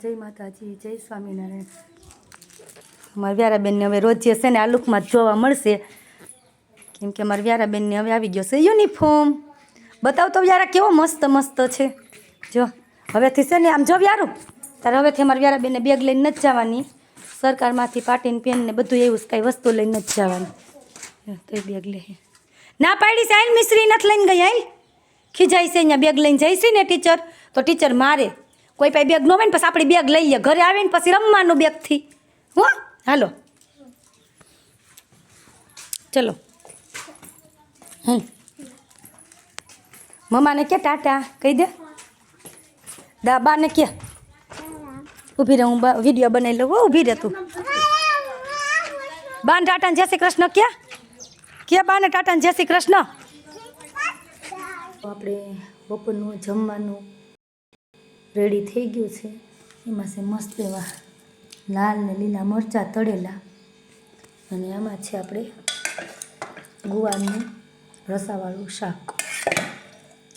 જય માતાજી, જય સ્વામિનારાયણ. અમારા વ્યારાબેનને હવે રોજ જે છે ને આ લુકમાં જ જોવા મળશે, કેમ કે અમારા વ્યારાબેનને હવે આવી ગયો છે યુનિફોર્મ. બતાવ તો વ્યારા કેવો મસ્ત મસ્ત છે. જો હવેથી છે ને આમ જો વ્યારું તારે હવેથી અમારા વ્યારાબેનને બેગ લઈને નથી જવાની. સરકારમાંથી પાટીને પેન ને બધું એવું કાંઈ વસ્તુ લઈને નથી જવાની. તો બેગ લે ના પાડી છે, આઈલ મિશ્રી નથી લઈને ગઈ. આઈલ ખીજાય છે અહીંયા બેગ લઈને જાય છે ને ટીચર, તો ટીચર મારે. કોઈ પાસે બેગ ન હોય ને પછી આપણી બેગ લઈએ ઘરે આવીને પછી રમવાનું બેગથી. હો હાલો ચલો. મમ્માને કે ટાટા કહી દે. બાને કે ઊભી રહે, હું વિડીયો બનાવી લઉં. ઊભી રહે તું. બાને ટાટા જય શ્રી કૃષ્ણ કે બાને ટાટા જય શ્રી કૃષ્ણ. આપણે બપોરનું જમવાનું રેડી થઈ ગયું છે. એમાં છે મસ્ત એવા લાલ ને લીલા મરચાં તળેલા, અને આમાં છે આપણે ગુવારનું રસાવાળું શાક.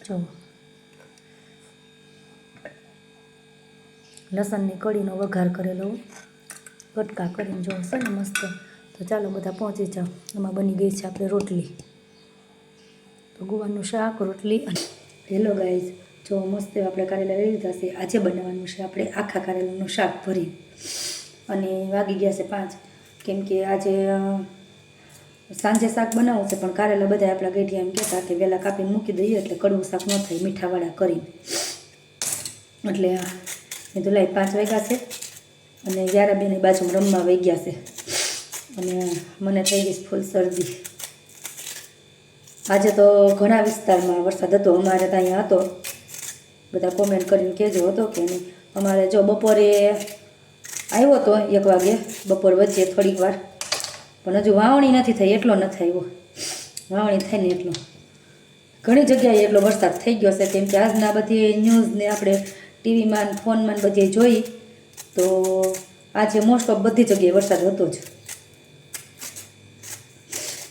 જો લસણની કઢીનો વઘાર કરેલો કટકા કરીને જો છે ને મસ્ત. તો ચાલો બધા પહોંચી જાઓ. એમાં બની ગઈ છે આપણે રોટલી. તો ગુવારનું શાક, રોટલી. અને હેલો ગાઈઝ, જો મસ્ત આપણે કારેલા લઈ લીધા છે. આજે બનાવવાનું છે આપણે આખા કારેલાનું શાક ભરી. અને વાગી ગયા છે 5, કેમ કે આજે સાંજે શાક બનાવવું છે, પણ કારેલા બધા આપણા ગઢિયા એમ કહેતા કે વહેલા કાપીને મૂકી દઈએ એટલે કડવું શાક ન થાય, મીઠાવાળા કરીને. એટલે મેં તો લાઈ 5 વાગ્યા છે અને વ્યારાબેન બાજુમાં રમવા વહી ગયા છે. અને મને થઈ ગઈ ફૂલ શરદી. આજે તો ઘણા વિસ્તારમાં વરસાદ હતો. અમારે ત્યાં અહીંયા હતો. બધા કોમેન્ટ કરીને કહેજો હતો કે નહીં. અમારે જો બપોરે આવ્યો હતો 1 વાગે, બપોર વચ્ચે થોડીક વાર, પણ હજુ વાવણી નથી થઈ એટલો નથી આવ્યો. વાવણી થાય ને એટલો. ઘણી જગ્યાએ એટલો વરસાદ થઈ ગયો છે, કેમ કે આજના બધી ન્યૂઝને આપણે ટીવીમાં ફોનમાં બધે જોઈ તો આજે મોસ્ટ ઓફ બધી જગ્યાએ વરસાદ હતો જ.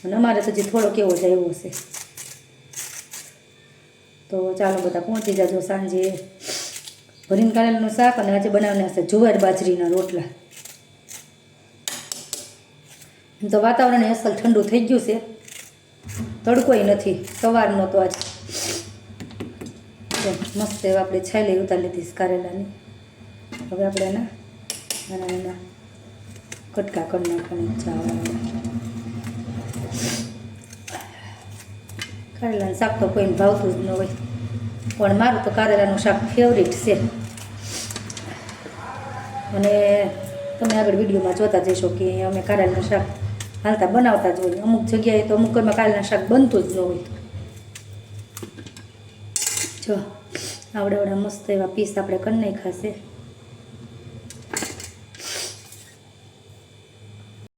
અને અમારે તો હજી થોડોક એવો જ આવ્યો છે. તો ચાલો બધા પહોંચી જાજો. સાંજે ભરીને કારેલાનું શાક અને આજે બનાવવાના છે જુવાર બાજરીના રોટલા. તો વાતાવરણ અસલ ઠંડુ થઈ ગયું છે, તડકોય નથી સવારનો. તો આજે મસ્ત એવા આપણે છાલી ઉતારી લીધી કારેલાની. હવે આપણે એના નાના નાના કટકા કરી નાખવાની. કારેલાનું શાક તો કોઈને ભાવતું જ ન હોય, પણ મારું તો કારેલાનું શાક ફેવરિટ છે. અને તમે આગળ વિડીયોમાં જોતા જશો કે અમે કારેલાનું શાક હાલતા બનાવતા જ હોય. અમુક જગ્યાએ તો અમુક ઘરમાં કારેલાનું શાક બનતું જ ન હોય. જો આવડા મસ્ત એવા પીસ આપણે કરી નાખ્યા છે.